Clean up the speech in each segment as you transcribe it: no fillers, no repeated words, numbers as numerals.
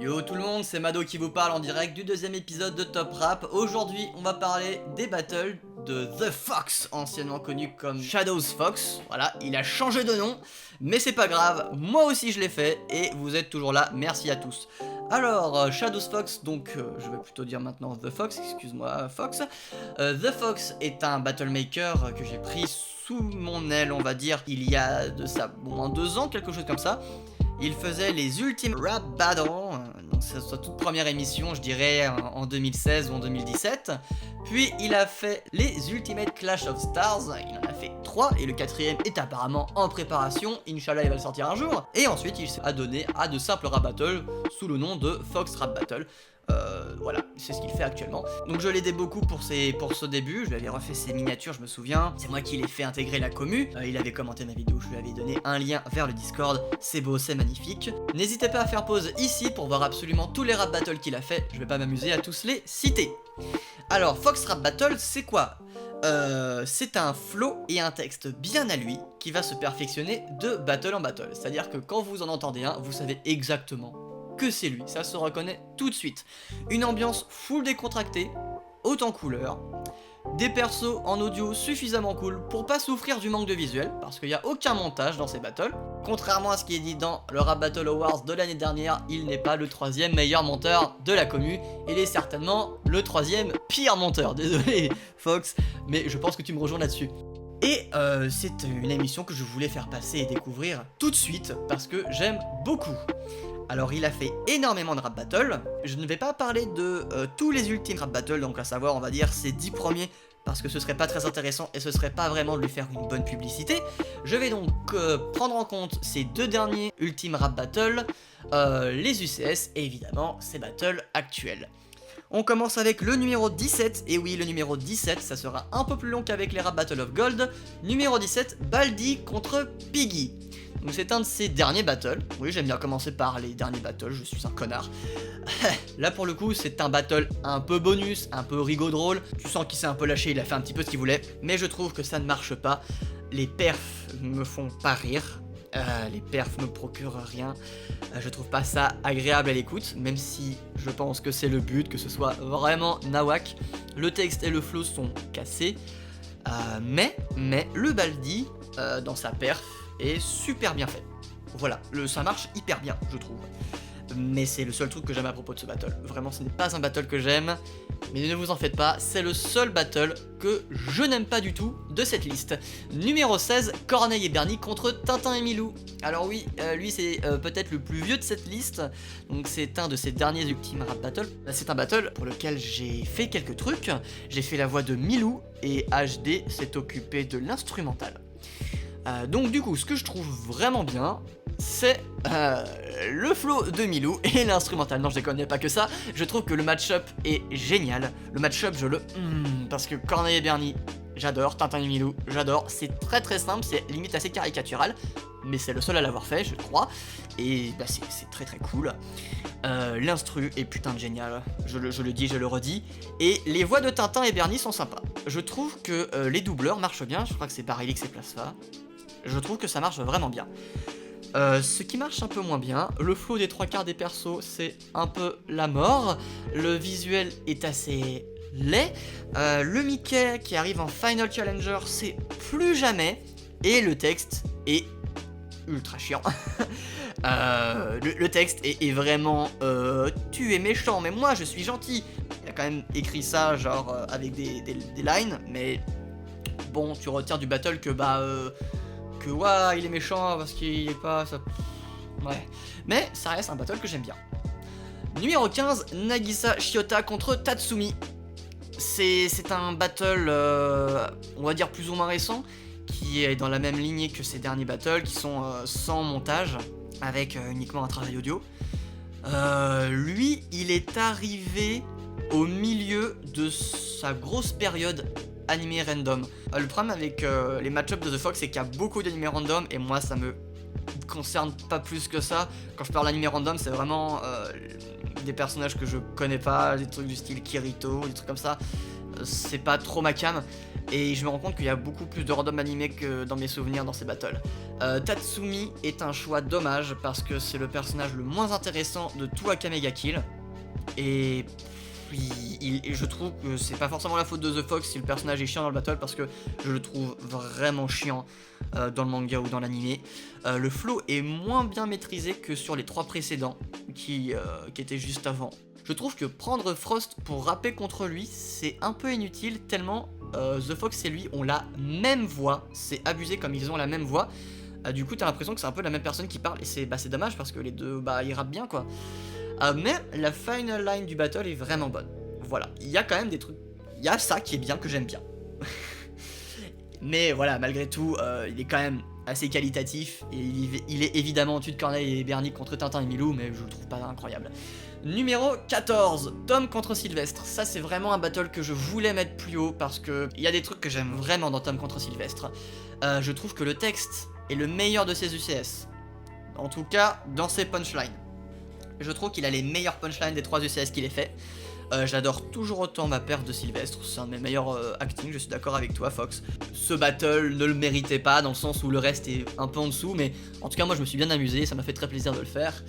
Yo tout le monde, c'est Mado qui vous parle en direct du deuxième épisode de Top Rap. Aujourd'hui, on va parler des battles de The Fox, anciennement connu comme Shadows Fox. Voilà, il a changé de nom, mais c'est pas grave, moi aussi je l'ai fait et vous êtes toujours là, merci à tous. Alors, Shadows Fox, donc je vais plutôt dire maintenant The Fox, excuse-moi Fox. The Fox est un battlemaker que j'ai pris sous mon aile, on va dire, il y a de ça, bon, en 2 ans, quelque chose comme ça. Il faisait les Ultimate Rap Battles, donc c'est sa toute première émission, je dirais en 2016 ou en 2017. Puis il a fait les Ultimate Clash of Stars, il en a fait 3 et le 4ème est apparemment en préparation, Inch'Allah il va le sortir un jour. Et ensuite il s'est adonné à de simples rap battles sous le nom de Fox Rap Battle. Voilà, c'est ce qu'il fait actuellement. Donc je l'aidais beaucoup pour ce début, je lui avais refait ses miniatures, je me souviens. C'est moi qui l'ai fait intégrer la commu. Il avait commenté ma vidéo, je lui avais donné un lien vers le Discord. C'est beau, c'est magnifique. N'hésitez pas à faire pause ici pour voir absolument tous les rap battles qu'il a fait. Je vais pas m'amuser à tous les citer. Alors, Fox Rap Battle, c'est quoi ? C'est un flow et un texte bien à lui qui va se perfectionner de battle en battle. C'est-à-dire que quand vous en entendez un, vous savez exactement que c'est lui, ça se reconnaît tout de suite. Une ambiance full décontractée, haute en couleurs, des persos en audio suffisamment cool pour pas souffrir du manque de visuel, parce qu'il n'y a aucun montage dans ces battles. Contrairement à ce qui est dit dans le Rap Battle Awards de l'année dernière, il n'est pas le 3ème meilleur monteur de la commu, il est certainement le 3ème pire monteur, désolé Fox, mais je pense que tu me rejoins là-dessus. Et c'est une émission que je voulais faire passer et découvrir tout de suite, parce que j'aime beaucoup. Alors il a fait énormément de rap battle, je ne vais pas parler de tous les ultimes rap battle, donc à savoir on va dire ses 10 premiers, parce que ce serait pas très intéressant et ce serait pas vraiment de lui faire une bonne publicité. Je vais donc prendre en compte ces 2 derniers ultimes rap battle, les UCS et évidemment ses battles actuels. On commence avec le numéro 17, et oui le numéro 17 ça sera un peu plus long qu'avec les rap battle of gold. Numéro 17, Baldi contre Piggy. Donc c'est un de ses derniers battles. Oui, j'aime bien commencer par les derniers battles, je suis un connard. Là pour le coup, c'est un battle un peu bonus, un peu rigolo drôle. Tu sens qu'il s'est un peu lâché, il a fait un petit peu ce qu'il voulait. Mais je trouve que ça ne marche pas. Les perfs me font pas rire. Les perfs me procurent rien. Je trouve pas ça agréable à l'écoute, même si je pense que c'est le but, que ce soit vraiment nawak. Le texte et le flow sont cassés. Mais le Baldi, dans sa perf, est super bien fait. Voilà, ça marche hyper bien, je trouve. Mais c'est le seul truc que j'aime à propos de ce battle. Vraiment, ce n'est pas un battle que j'aime, mais ne vous en faites pas, c'est le seul battle que je n'aime pas du tout de cette liste. Numéro 16, Corneille et Bernie contre Tintin et Milou. Alors oui, lui c'est peut-être le plus vieux de cette liste, donc c'est un de ses derniers ultimes rap battles. C'est un battle pour lequel j'ai fait quelques trucs. J'ai fait la voix de Milou et HD s'est occupé de l'instrumental. Donc du coup, ce que je trouve vraiment bien, c'est le flow de Milou et l'instrumental. Non, je déconne, pas que ça. Je trouve que le match-up est génial. Le match-up, je le... parce que Corneille et Bernie, j'adore. Tintin et Milou, j'adore. C'est très très simple, c'est limite assez caricatural. Mais c'est le seul à l'avoir fait, je crois. Et bah, c'est très très cool. L'instru est putain de génial. Je le dis, je le redis. Et les voix de Tintin et Bernie sont sympas. Je trouve que les doubleurs marchent bien. Je crois que c'est Barilix et Plasfa. Je trouve que ça marche vraiment bien. Ce qui marche un peu moins bien, le flow des 3/4 des persos, c'est un peu la mort. Le visuel est assez laid. Le Mickey qui arrive en Final Challenger, c'est plus jamais. Et le texte est ultra chiant. Le texte est vraiment tu es méchant, mais moi je suis gentil. Il a quand même écrit ça, genre avec des lines, mais bon, tu retires du battle que que ouais, il est méchant parce qu'il est pas... Ça... Ouais. Mais ça reste un battle que j'aime bien. Numéro 15, Nagisa Shiota contre Tatsumi. C'est un battle, on va dire plus ou moins récent, qui est dans la même lignée que ces derniers battles, qui sont sans montage, avec uniquement un travail audio. Lui, il est arrivé au milieu de sa grosse période animé random. Le problème avec les match-ups de The Fox, c'est qu'il y a beaucoup d'animés random et moi ça me concerne pas plus que ça. Quand je parle d'animé random, c'est vraiment des personnages que je connais pas, des trucs du style Kirito, des trucs comme ça. C'est pas trop ma cam. Et je me rends compte qu'il y a beaucoup plus de random animés que dans mes souvenirs dans ces battles. Tatsumi est un choix dommage parce que c'est le personnage le moins intéressant de tout Akame ga Kill. Et je trouve que c'est pas forcément la faute de The Fox si le personnage est chiant dans le battle, parce que je le trouve vraiment chiant dans le manga ou dans l'animé. Le flow est moins bien maîtrisé que sur les 3 précédents qui étaient juste avant. Je trouve que prendre Frost pour rapper contre lui, c'est un peu inutile, tellement The Fox et lui ont la même voix. C'est abusé comme ils ont la même voix. Du coup, t'as l'impression que c'est un peu la même personne qui parle, et c'est dommage parce que les deux, ils rappent bien, quoi. Mais la final line du battle est vraiment bonne. Voilà, il y a quand même des trucs, il y a ça qui est bien, que j'aime bien. Mais voilà, malgré tout, il est quand même assez qualitatif, et il est évidemment au-dessus de Corneille et Bernie contre Tintin et Milou, mais je le trouve pas incroyable. Numéro 14, Tom contre Sylvestre. Ça, c'est vraiment un battle que je voulais mettre plus haut parce que il y a des trucs que j'aime vraiment dans Tom contre Sylvestre. Je trouve que le texte est le meilleur de ses UCS. En tout cas, dans ses punchlines. Je trouve qu'il a les meilleurs punchlines des 3 UCS qu'il ait fait. J'adore toujours autant ma perf de Sylvestre, c'est un de mes meilleurs acting, je suis d'accord avec toi Fox. Ce battle ne le méritait pas, dans le sens où le reste est un peu en dessous, mais en tout cas moi je me suis bien amusé, ça m'a fait très plaisir de le faire.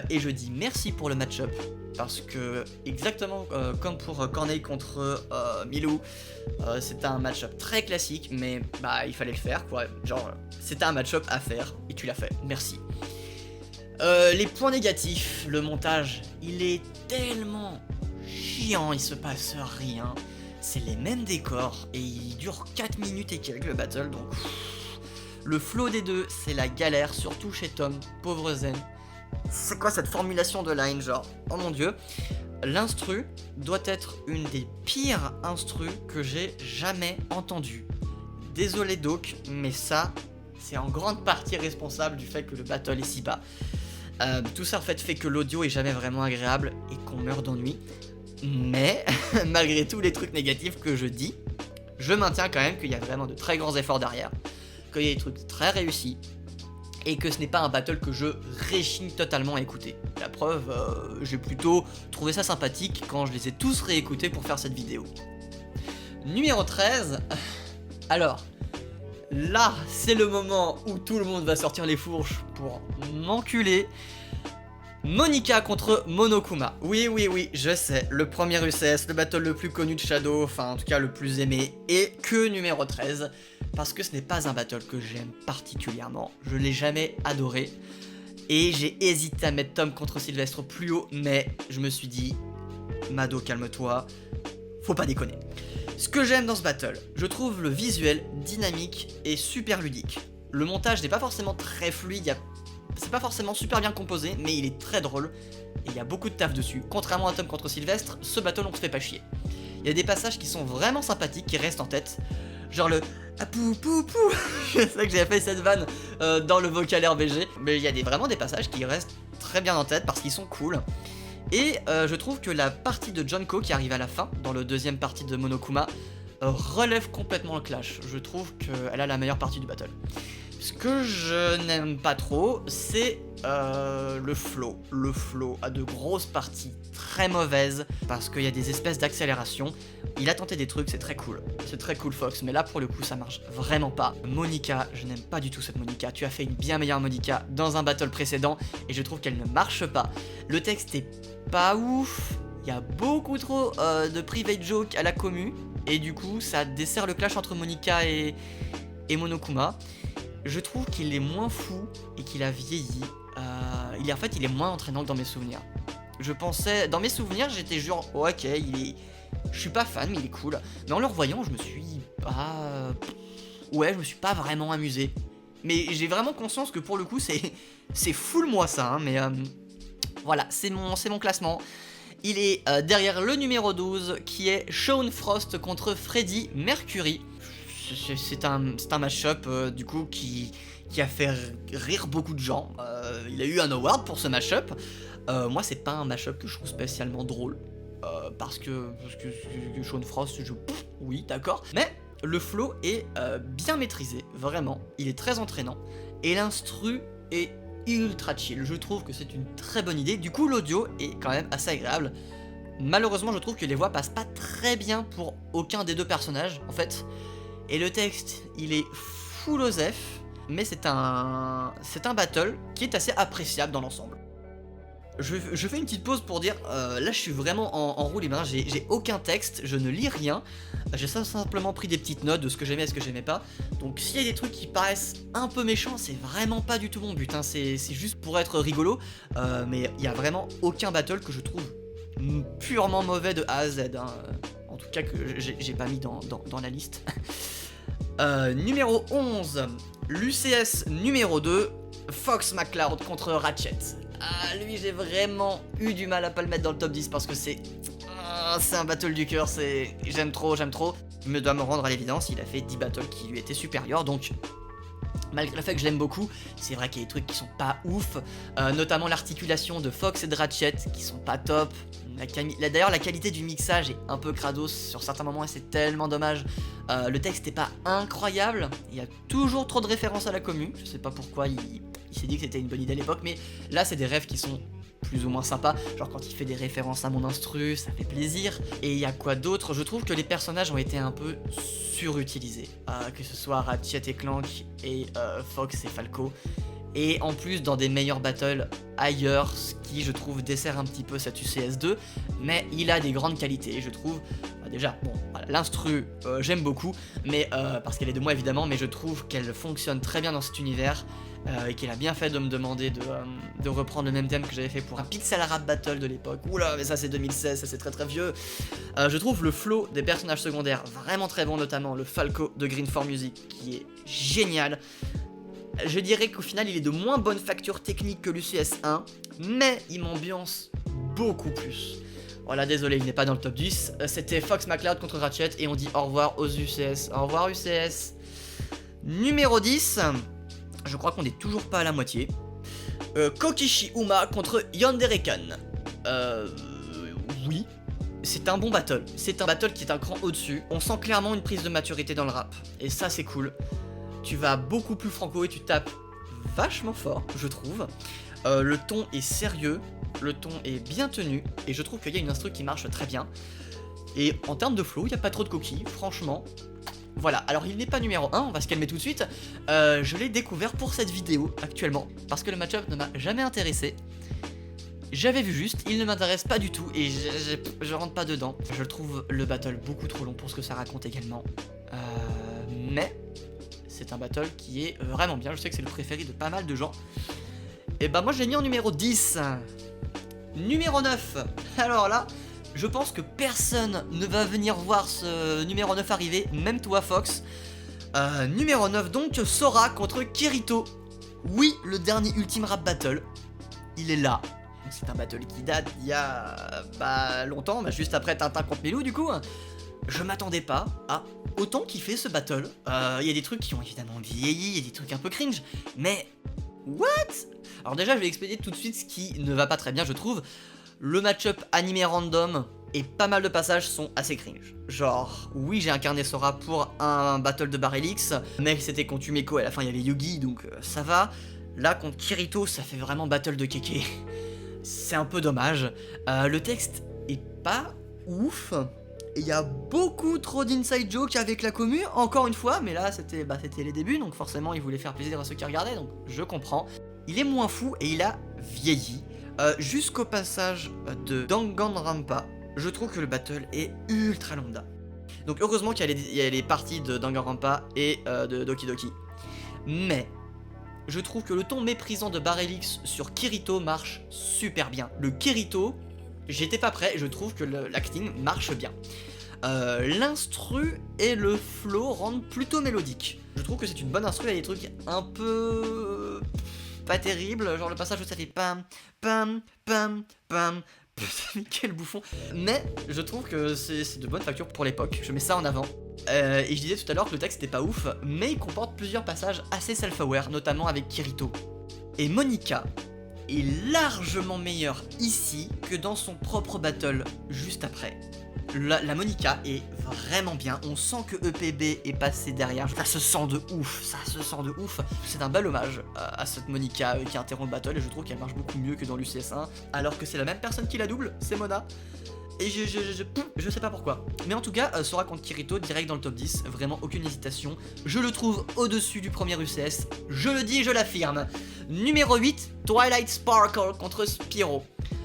Et je dis merci pour le match-up, parce que exactement comme pour Corneille contre Milou, c'était un match-up très classique, mais il fallait le faire quoi, genre c'était un match-up à faire, et tu l'as fait, merci. Les points négatifs, le montage, il est tellement chiant, il se passe rien. C'est les mêmes décors et il dure 4 minutes et quelques le battle, donc le flow des deux, c'est la galère, surtout chez Tom, pauvre Zen. C'est quoi cette formulation de line, genre, oh mon dieu. L'instru doit être une des pires instrus que j'ai jamais entendues. Désolé Doc, mais ça, c'est en grande partie responsable du fait que le battle est si bas. Tout ça en fait que l'audio est jamais vraiment agréable et qu'on meurt d'ennui. Mais malgré tous les trucs négatifs que je dis, je maintiens quand même qu'il y a vraiment de très grands efforts derrière, qu'il y a des trucs très réussis, et que ce n'est pas un battle que je réchigne totalement à écouter. La preuve, j'ai plutôt trouvé ça sympathique quand je les ai tous réécoutés pour faire cette vidéo. Numéro 13, alors, là, c'est le moment où tout le monde va sortir les fourches pour m'enculer. Monica contre Monokuma. Oui, je sais, le premier UCS, le battle le plus connu de Shadow, enfin en tout cas le plus aimé, et que numéro 13, parce que ce n'est pas un battle que j'aime particulièrement, je l'ai jamais adoré, et j'ai hésité à mettre Tom contre Sylvestre plus haut, mais je me suis dit, Mado calme-toi, faut pas déconner. Ce que j'aime dans ce battle, je trouve le visuel dynamique et super ludique. Le montage n'est pas forcément très fluide, c'est pas forcément super bien composé, mais il est très drôle, et il y a beaucoup de taf dessus. Contrairement à Tom contre Sylvestre, ce battle on se fait pas chier. Il y a des passages qui sont vraiment sympathiques, qui restent en tête, genre le ah pou pou pou. Je sais que j'ai fait cette vanne dans le vocalaire BG, mais il y a vraiment des passages qui restent très bien en tête parce qu'ils sont cool. Et je trouve que la partie de Junko qui arrive à la fin, dans le deuxième partie de Monokuma, relève complètement le clash. Je trouve qu'elle a la meilleure partie du battle. Ce que je n'aime pas trop, c'est le flow. Le flow a de grosses parties très mauvaises parce qu'il y a des espèces d'accélération. Il a tenté des trucs, c'est très cool. C'est très cool Fox, mais là pour le coup ça marche vraiment pas. Monica, je n'aime pas du tout cette Monica. Tu as fait une bien meilleure Monica dans un battle précédent et je trouve qu'elle ne marche pas. Le texte est pas ouf. Il y a beaucoup trop de private joke à la commu et du coup ça dessert le clash entre Monica et Monokuma. Je trouve qu'il est moins fou et qu'il a vieilli. Il est moins entraînant que dans mes souvenirs. Je pensais, dans mes souvenirs, j'étais genre, oh, ok, je suis pas fan, mais il est cool. Mais en le revoyant, je me suis je me suis pas vraiment amusé. Mais j'ai vraiment conscience que pour le coup, c'est full moi ça, hein, mais voilà, c'est mon classement. Il est derrière le numéro 12, qui est Shaun Frost contre Freddie Mercury. C'est un match-up du coup qui a fait rire beaucoup de gens. Il a eu un award pour ce match-up. Moi c'est pas un match-up que je trouve spécialement drôle. Parce que Shaun Frost, oui d'accord. Mais le flow est bien maîtrisé, vraiment. Il est très entraînant. Et l'instru est ultra chill. Je trouve que c'est une très bonne idée. Du coup l'audio est quand même assez agréable. malheureusement je trouve que les voix passent pas très bien pour aucun des deux personnages en fait. Et le texte il est full osef, mais c'est un battle qui est assez appréciable dans l'ensemble. Je fais une petite pause pour dire, là je suis vraiment en roue libre, j'ai aucun texte, je ne lis rien, j'ai simplement pris des petites notes de ce que j'aimais et ce que j'aimais pas, donc s'il y a des trucs qui paraissent un peu méchants, c'est vraiment pas du tout mon but, hein. C'est juste pour être rigolo, mais il y a vraiment aucun battle que je trouve purement mauvais de A à Z, hein. En tout cas que j'ai pas mis dans la liste. Numéro 11, l'UCS numéro 2, Fox McCloud contre Ratchet. Ah, lui j'ai vraiment eu du mal à pas le mettre dans le top 10 parce que c'est un battle du cœur, j'aime trop. Je dois me rendre à l'évidence, il a fait 10 battles qui lui étaient supérieurs, donc malgré le fait que je l'aime beaucoup, c'est vrai qu'il y a des trucs qui sont pas ouf, notamment l'articulation de Fox et de Ratchet qui sont pas top. D'ailleurs la qualité du mixage est un peu crados sur certains moments et c'est tellement dommage. Le texte est pas incroyable, il y a toujours trop de références à la commu, je sais pas pourquoi il s'est dit que c'était une bonne idée à l'époque, mais là c'est des rêves qui sont plus ou moins sympas, genre quand il fait des références à mon instru, ça fait plaisir. Et il y a quoi d'autre? Je trouve que les personnages ont été un peu surutilisés, que ce soit Ratchet et Clank et Fox et Falco, et en plus dans des meilleurs battles ailleurs, ce qui je trouve dessert un petit peu cette UCS2, mais il a des grandes qualités, je trouve. Déjà, bon, voilà, l'instru, j'aime beaucoup, mais parce qu'elle est de moi évidemment, mais je trouve qu'elle fonctionne très bien dans cet univers, et qu'elle a bien fait de me demander de reprendre le même thème que j'avais fait pour un pixel rap battle de l'époque. Oula, mais ça c'est 2016, ça c'est très vieux. Je trouve le flow des personnages secondaires vraiment très bon, notamment le Falco de Green 4 Music, qui est génial. Je dirais qu'au final il est de moins bonne facture technique que l'UCS 1, mais il m'ambiance beaucoup plus. Voilà, désolé, il n'est pas dans le top 10. C'était Fox McCloud contre Ratchet et on dit au revoir aux UCS. Au revoir UCS. Numéro 10, je crois qu'on n'est toujours pas à la moitié. Kokishi Uma contre Yanderekan. Oui, c'est un bon battle. C'est un battle qui est un cran au-dessus. On sent clairement une prise de maturité dans le rap. Et ça, c'est cool. Tu vas beaucoup plus franco et tu tapes vachement fort, je trouve. Le ton est sérieux, le ton est bien tenu, et je trouve qu'il y a une instru qui marche très bien. Et en termes de flow, il n'y a pas trop de coquilles, franchement. Voilà, alors il n'est pas numéro 1, on va se calmer tout de suite. Je l'ai découvert pour cette vidéo actuellement, parce que le match-up ne m'a jamais intéressé. J'avais vu juste, il ne m'intéresse pas du tout, et je rentre pas dedans. Je trouve le battle beaucoup trop long pour ce que ça raconte également. Mais c'est un battle qui est vraiment bien, je sais que c'est le préféré de pas mal de gens. Et bah moi je l'ai mis en numéro 10. Numéro 9. Alors là, je pense que personne ne va venir voir ce numéro 9 arriver, même toi Fox. Numéro 9 donc, Sora contre Kirito. Oui, le dernier Ultime Rap Battle, il est là. C'est un battle qui date il y a longtemps, juste après Tintin contre Milou du coup. Je m'attendais pas à autant kiffer ce battle. Il y a des trucs qui ont évidemment vieilli, il y a des trucs un peu cringe, mais what? Alors déjà je vais expédier tout de suite ce qui ne va pas très bien je trouve. Le match-up animé random et pas mal de passages sont assez cringe. Genre, oui j'ai incarné Sora pour un battle de Barrelix, mais c'était contre Umeko et à la fin il y avait Yugi donc ça va. Là contre Kirito ça fait vraiment battle de kéké. C'est un peu dommage. Le texte est pas ouf. Et il y a beaucoup trop d'inside jokes avec la commu, encore une fois, mais là c'était les débuts, donc forcément il voulait faire plaisir à ceux qui regardaient, donc je comprends. Il est moins fou et il a vieilli. Jusqu'au passage de Danganronpa, je trouve que le battle est ultra lambda. Donc heureusement qu'il y a les parties de Danganronpa et de Doki Doki. Mais je trouve que le ton méprisant de Barrelix sur Kirito marche super bien. Le Kirito, j'étais pas prêt, je trouve que l'acting marche bien. L'instru et le flow rendent plutôt mélodique. Je trouve que c'est une bonne instru, il y a des trucs un peu pas terribles, genre le passage où ça fait pam, pam, pam, pam. Putain, quel bouffon. Mais je trouve que c'est de bonne facture pour l'époque, je mets ça en avant. Et je disais tout à l'heure que le texte n'était pas ouf, mais il comporte plusieurs passages assez self-aware, notamment avec Kirito. Et Monica est largement meilleure ici que dans son propre battle juste après. La Monica est vraiment bien, on sent que EPB est passé derrière, ça se sent de ouf, c'est un bel hommage à cette Monica qui interrompt le battle et je trouve qu'elle marche beaucoup mieux que dans l'UCS1, alors que c'est la même personne qui la double, c'est Mona. Et je sais pas pourquoi. Mais en tout cas, Sora contre Kirito, direct dans le top 10, vraiment aucune hésitation. Je le trouve au-dessus du premier UCS, je le dis et je l'affirme. Numéro 8, Twilight Sparkle contre Spyro.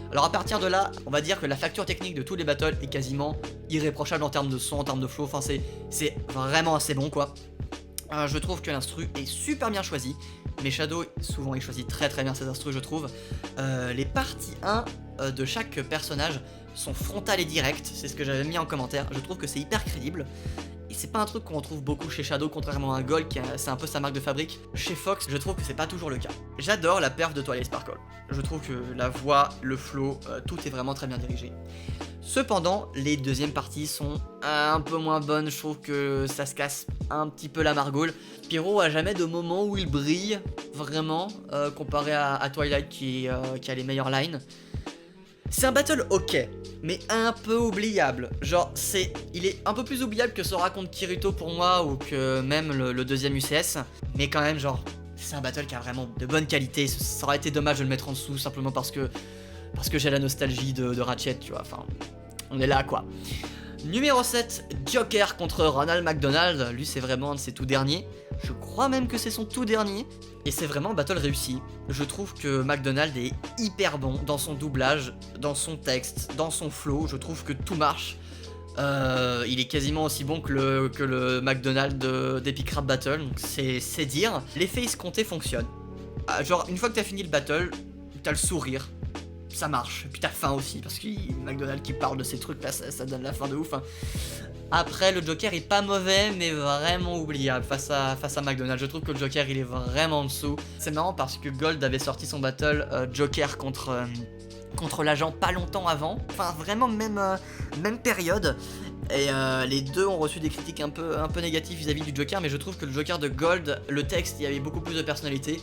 Alors à partir de là, on va dire que la facture technique de tous les battles est quasiment irréprochable en termes de son, en termes de flow, enfin c'est vraiment assez bon quoi. Je trouve que l'instru est super bien choisi, mais Shadow souvent il choisit très bien ses instrus je trouve. Les parties 1 de chaque personnage sont frontales et directes, c'est ce que j'avais mis en commentaire, je trouve que c'est hyper crédible. Et c'est pas un truc qu'on retrouve beaucoup chez Shadow, contrairement à Gold, c'est un peu sa marque de fabrique. Chez Fox, je trouve que c'est pas toujours le cas. J'adore la perf de Twilight Sparkle. Je trouve que la voix, le flow, tout est vraiment très bien dirigé. Cependant, les deuxièmes parties sont un peu moins bonnes, je trouve que ça se casse un petit peu la margoule. Spyro a jamais de moment où il brille, vraiment, comparé à Twilight qui a les meilleures lines. C'est un battle ok, mais un peu oubliable. Genre, il est un peu plus oubliable que Sora contre Kirito pour moi, ou que même le deuxième UCS. Mais quand même, genre, c'est un battle qui a vraiment de bonne qualité. Ça aurait été dommage de le mettre en dessous, simplement parce que j'ai la nostalgie de Ratchet, tu vois. Enfin, on est là, quoi. Numéro 7, Joker contre Ronald McDonald. Lui, c'est vraiment un de ses tout derniers. Je crois même que c'est son tout dernier. Et c'est vraiment un battle réussi. Je trouve que McDonald est hyper bon dans son doublage, dans son texte, dans son flow. Je trouve que tout marche. Il est quasiment aussi bon que le McDonald d'Epic Rap Battle. Donc c'est dire. L'effet escompté fonctionne. Genre, une fois que t'as fini le battle, t'as le sourire. Ça marche, et puis t'as faim aussi, parce que McDonald's qui parle de ces trucs là, ça donne la faim de ouf hein. Après le Joker est pas mauvais, mais vraiment oubliable face à McDonald's. Je trouve que le Joker il est vraiment en dessous. C'est marrant parce que Gold avait sorti son battle Joker contre l'agent pas longtemps avant, enfin vraiment même période. Et les deux ont reçu des critiques un peu négatives vis-à-vis du Joker, mais je trouve que le Joker de Gold, le texte, il y avait beaucoup plus de personnalité.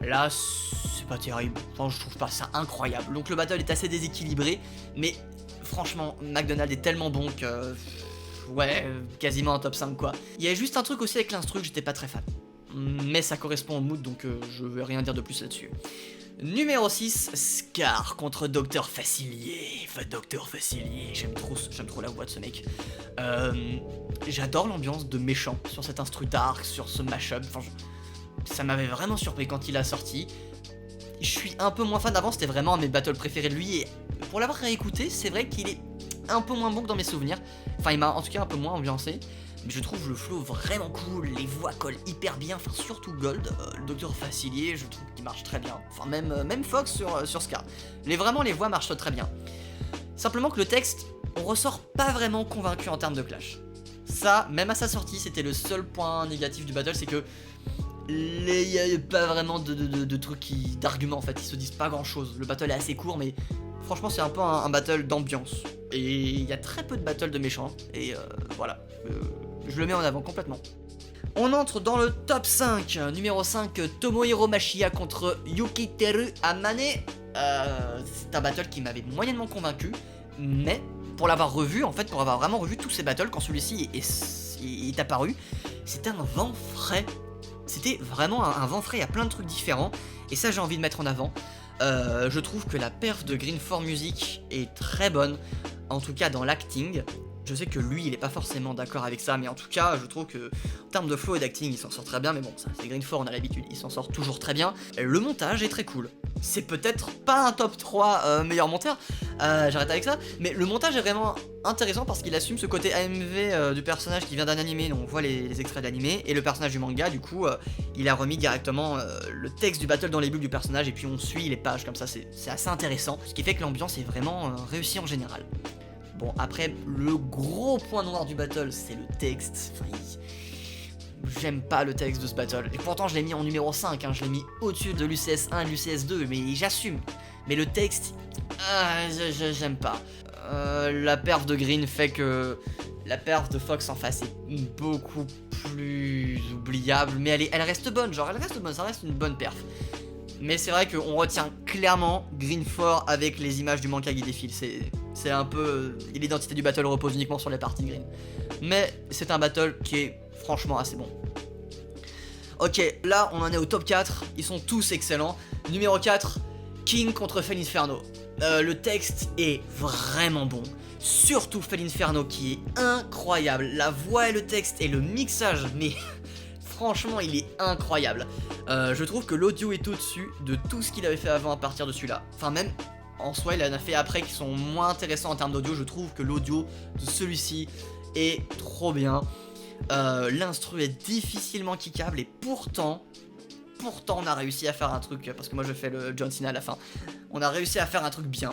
Là, c'est pas terrible. Enfin, je trouve pas ça incroyable. Donc le battle est assez déséquilibré, mais franchement, McDonald est tellement bon que... ouais, quasiment un top 5 quoi. Il y a juste un truc aussi avec l'instru que j'étais pas très fan. Mais ça correspond au mood, donc je vais rien dire de plus là-dessus. Numéro 6, Scar contre Dr Facilier. Enfin, Dr Facilier, j'aime trop la voix de ce mec. J'adore l'ambiance de méchant sur cet instru dark, sur ce mashup. Enfin, ça m'avait vraiment surpris quand il a sorti. Je suis un peu moins fan d'avant, c'était vraiment un de mes battles préférés de lui. Et pour l'avoir réécouté, c'est vrai qu'il est un peu moins bon que dans mes souvenirs. Enfin, il m'a en tout cas un peu moins ambiancé. Mais je trouve le flow vraiment cool, les voix collent hyper bien, enfin surtout Gold, le Dr Facilier, je trouve qu'il marche très bien. Enfin même Fox sur Scar. Vraiment les voix marchent très bien. Simplement que le texte, on ressort pas vraiment convaincu en termes de clash. Ça, même à sa sortie, c'était le seul point négatif du battle, c'est que il n'y a pas vraiment de trucs d'arguments en fait, ils se disent pas grand chose. Le battle est assez court, mais franchement c'est un peu un battle d'ambiance. Et il y a très peu de battles de méchants, et voilà. Je le mets en avant complètement. On entre dans le top 5. Numéro 5, Tomohiro Mashia contre Yukiteru Amane. C'est un battle qui m'avait moyennement convaincu, mais pour l'avoir revu, en fait, pour avoir vraiment revu tous ces battles, quand celui-ci est apparu, c'était un vent frais. C'était vraiment un vent frais, il y a plein de trucs différents, et ça j'ai envie de mettre en avant. Je trouve que la perf de Green 4 Music est très bonne, en tout cas dans l'acting. Je sais que lui il est pas forcément d'accord avec ça, mais en tout cas je trouve que en termes de flow et d'acting il s'en sort très bien. Mais bon, ça c'est Green 4, on a l'habitude, il s'en sort toujours très bien. Le montage est très cool. C'est peut-être pas un top 3 meilleur monteur, j'arrête avec ça, mais le montage est vraiment intéressant parce qu'il assume ce côté AMV du personnage qui vient d'un animé, donc on voit les extraits d'animé, et le personnage du manga, du coup il a remis directement le texte du battle dans les bulles du personnage, et puis on suit les pages comme ça, c'est assez intéressant, ce qui fait que l'ambiance est vraiment réussie en général. Bon, après, le gros point noir du battle, c'est le texte. Enfin, j'aime pas le texte de ce battle. Et pourtant, je l'ai mis en numéro 5, hein. Je l'ai mis au-dessus de l'UCS1 et de l'UCS2, mais j'assume. Mais le texte, j'aime pas. La perf de Green fait que la perf de Fox en face est beaucoup plus oubliable, mais elle reste bonne, genre elle reste bonne, ça reste une bonne perf. Mais c'est vrai qu'on retient clairement Green 4 avec les images du manga qui défilent. C'est un peu... l'identité du battle repose uniquement sur les parties Green. Mais c'est un battle qui est franchement assez bon. Ok, là on en est au top 4, ils sont tous excellents. Numéro 4, King contre Fel Inferno. Le texte est vraiment bon. surtout Felinferno qui est incroyable. La voix et le texte et le mixage, mais franchement il est incroyable. Je trouve que l'audio est au-dessus de tout ce qu'il avait fait avant à partir de celui-là. Enfin même en soi il en a fait après qui sont moins intéressants en termes d'audio. Je trouve que l'audio de celui-ci est trop bien. L'instru est difficilement kickable et pourtant on a réussi à faire un truc, parce que moi je fais le John Cena à la fin, on a réussi à faire un truc bien.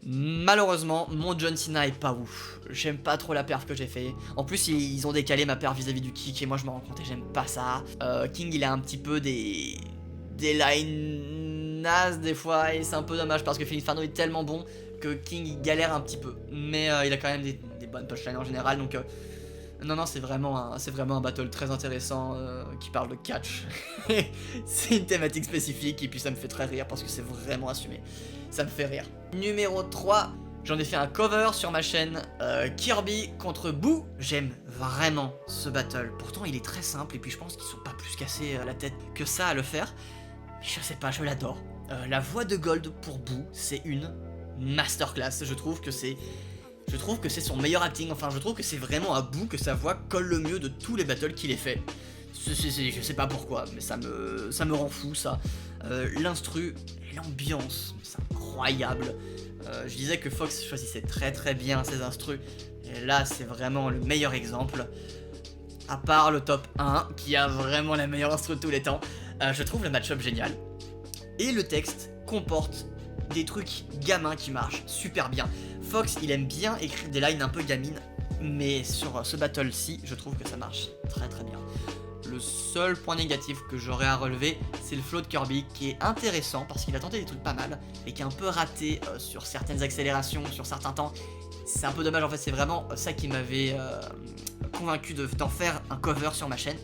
Malheureusement, mon John Cena est pas ouf. J'aime pas trop la perf que j'ai fait. En plus, ils ont décalé ma perf vis-à-vis du kick et moi je me rends compte et j'aime pas ça. King, il a un petit peu des lines nazes des fois et c'est un peu dommage parce que Felinferno est tellement bon que King il galère un petit peu. Mais il a quand même des bonnes punchlines en général, donc non, c'est vraiment un battle très intéressant qui parle de catch. C'est une thématique spécifique et puis ça me fait très rire parce que c'est vraiment assumé. Ça me fait rire. Numéro 3, j'en ai fait un cover sur ma chaîne, Kirby contre Boo. J'aime vraiment ce battle. Pourtant il est très simple et puis je pense qu'ils sont pas plus cassés la tête que ça à le faire. Mais je sais pas, je l'adore. La voix de Gold pour Boo, c'est une masterclass. Je trouve que c'est son meilleur acting, enfin je trouve que c'est vraiment à Boo que sa voix colle le mieux de tous les battles qu'il ait fait. Je sais pas pourquoi, mais ça me rend fou ça. L'instru, l'ambiance, c'est incroyable. Je disais que Fox choisissait très bien ses instrus, et là c'est vraiment le meilleur exemple. À part le top 1, qui a vraiment la meilleure instru de tous les temps, je trouve le match-up génial. Et le texte comporte des trucs gamins qui marchent super bien. Fox il aime bien écrire des lines un peu gamines, mais sur ce battle-ci, je trouve que ça marche très bien. Le seul point négatif que j'aurais à relever, c'est le flow de Kirby qui est intéressant parce qu'il a tenté des trucs pas mal, et qui est un peu raté sur certaines accélérations, sur certains temps. C'est un peu dommage en fait, c'est vraiment ça qui m'avait convaincu d'en faire un cover sur ma chaîne.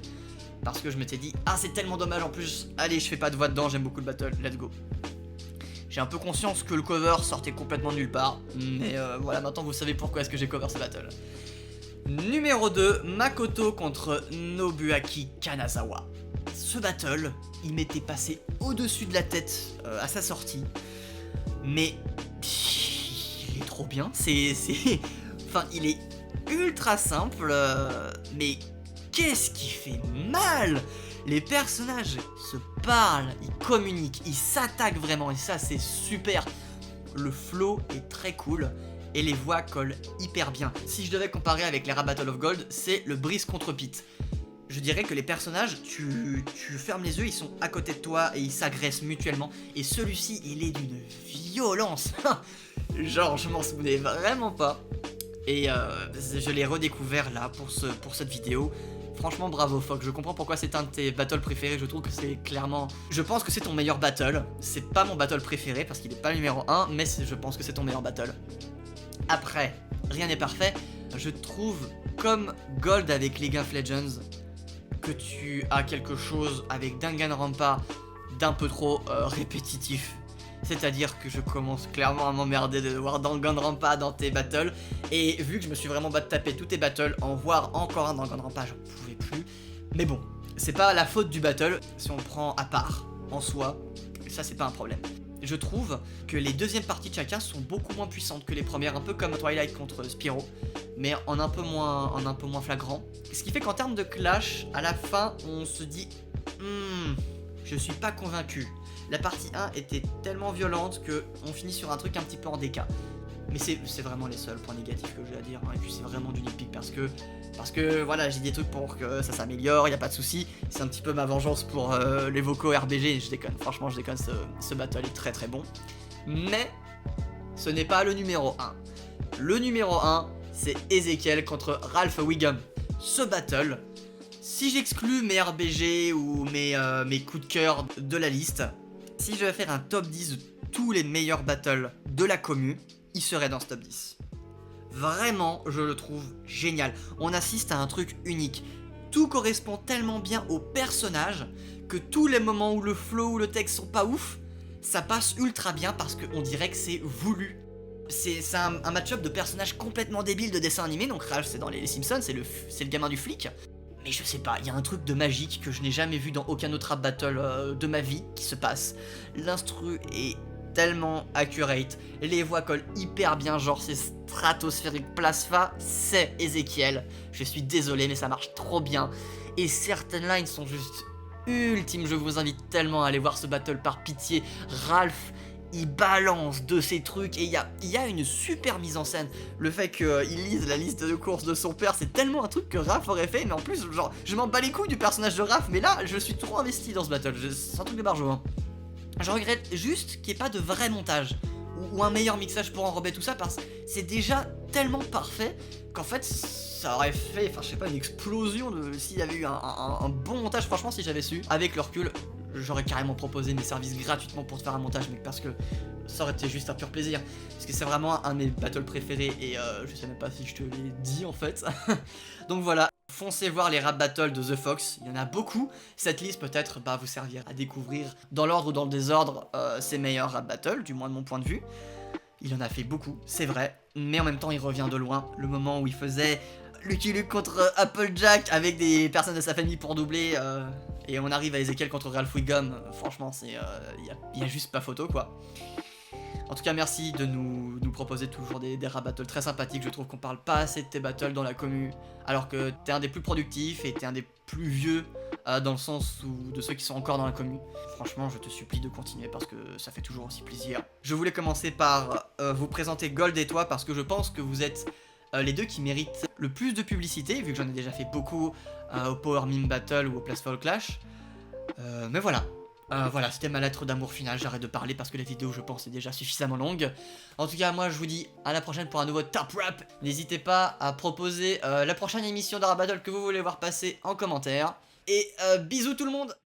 Parce que je m'étais dit, ah c'est tellement dommage en plus, allez je fais pas de voix dedans, j'aime beaucoup le battle, let's go. J'ai un peu conscience que le cover sortait complètement nulle part, mais voilà, maintenant vous savez pourquoi est-ce que j'ai cover ce battle. Numéro 2, Makoto contre Nobuaki Kanazawa. Ce battle, il m'était passé au-dessus de la tête à sa sortie, mais il est trop bien, enfin il est ultra simple, mais qu'est-ce qui fait mal? Les personnages se parlent, ils communiquent, ils s'attaquent vraiment et ça c'est super. Le flow est très cool et les voix collent hyper bien. Si je devais comparer avec les rap Battle of Gold, c'est le Breeze contre Pete. Je dirais que les personnages, tu fermes les yeux, ils sont à côté de toi et ils s'agressent mutuellement. Et celui-ci, il est d'une violence. Genre, je m'en souvenais vraiment pas. Et je l'ai redécouvert là pour cette vidéo. Franchement bravo Fox, je comprends pourquoi c'est un de tes battles préférés, je trouve que c'est clairement... Je pense que c'est ton meilleur battle, c'est pas mon battle préféré parce qu'il est pas le numéro 1, mais je pense que c'est ton meilleur battle. Après, rien n'est parfait, je trouve comme Gold avec League of Legends, que tu as quelque chose avec Danganronpa d'un peu trop répétitif. C'est-à-dire que je commence clairement à m'emmerder de voir Danganronpa dans tes battles. Et vu que je me suis vraiment taper tous tes battles, en voir encore un Danganronpa, j'en pouvais plus. Mais bon, c'est pas la faute du battle, si on le prend à part, en soi, ça c'est pas un problème. Je trouve que les deuxièmes parties de chacun sont beaucoup moins puissantes que les premières, un peu comme Twilight contre Spyro, mais en un peu moins flagrant. Ce qui fait qu'en termes de clash, à la fin, on se dit je suis pas convaincu. La partie 1 était tellement violente que on finit sur un truc un petit peu en déca. Mais c'est vraiment les seuls points négatifs que j'ai à dire, hein. Et puis c'est vraiment du nitpick parce que voilà, j'ai des trucs pour que ça s'améliore, y a pas de souci. C'est un petit peu ma vengeance pour les vocaux RBG, je déconne, franchement je déconne, ce battle est très bon. Mais ce n'est pas le numéro 1. Le numéro 1, c'est Ezekiel contre Ralph Wiggum. Ce battle, si j'exclus mes RBG ou mes coups de cœur de la liste, si je vais faire un top 10 de tous les meilleurs battles de la commu, il serait dans ce top 10. Vraiment, je le trouve génial. On assiste à un truc unique. Tout correspond tellement bien au personnage que tous les moments où le flow ou le texte sont pas ouf, ça passe ultra bien parce qu'on dirait que c'est voulu. C'est un match-up de personnages complètement débiles de dessin animé, donc Ralph c'est dans les Simpsons, c'est le gamin du flic. Mais je sais pas, il y a un truc de magique que je n'ai jamais vu dans aucun autre rap battle de ma vie qui se passe. L'instru est tellement accurate, les voix collent hyper bien, genre c'est stratosphérique. Plasma, c'est Ezekiel, je suis désolé mais ça marche trop bien, et certaines lines sont juste ultimes, je vous invite tellement à aller voir ce battle par pitié. Ralph, il balance de ces trucs et il y a une super mise en scène. Le fait qu'il lise la liste de courses de son père, c'est tellement un truc que Raph aurait fait, mais en plus, genre, je m'en bats les couilles du personnage de Raph, mais là, je suis trop investi dans ce battle, c'est un truc de barjo, hein. Je regrette juste qu'il n'y ait pas de vrai montage ou un meilleur mixage pour enrober tout ça, parce que c'est déjà tellement parfait qu'en fait ça aurait fait, enfin je sais pas, une explosion de s'il y avait eu un bon montage. Franchement, si j'avais su, avec le recul, j'aurais carrément proposé mes services gratuitement pour te faire un montage, mec, parce que ça aurait été juste un pur plaisir, parce que c'est vraiment un de mes battles préférés, et je sais même pas si je te l'ai dit en fait. Donc voilà, foncez voir les rap battles de The Fox, il y en a beaucoup. Cette liste peut-être vous servir à découvrir dans l'ordre ou dans le désordre ses meilleurs rap battles, du moins de mon point de vue. Il en a fait beaucoup, c'est vrai, mais en même temps il revient de loin. Le moment où il faisait Lucky Luke contre Applejack avec des personnes de sa famille pour doubler, et on arrive à Ezekiel contre Ralph Wiggum, franchement c'est, y a juste pas photo quoi. En tout cas, merci de nous proposer toujours des rap battles très sympathiques. Je trouve qu'on parle pas assez de tes battles dans la commu, alors que t'es un des plus productifs et t'es un des plus vieux, dans le sens où de ceux qui sont encore dans la commu. Franchement, je te supplie de continuer parce que ça fait toujours aussi plaisir. Je voulais commencer par vous présenter Gold et toi, parce que je pense que vous êtes les deux qui méritent le plus de publicité, vu que j'en ai déjà fait beaucoup au Power Meme Battle ou au Plasfall Clash. Mais voilà. Voilà, c'était ma lettre d'amour finale, j'arrête de parler parce que la vidéo, je pense, est déjà suffisamment longue. En tout cas, moi, je vous dis à la prochaine pour un nouveau Top Rap. N'hésitez pas à proposer la prochaine émission de Rap Battle que vous voulez voir passer en commentaire. Et bisous tout le monde!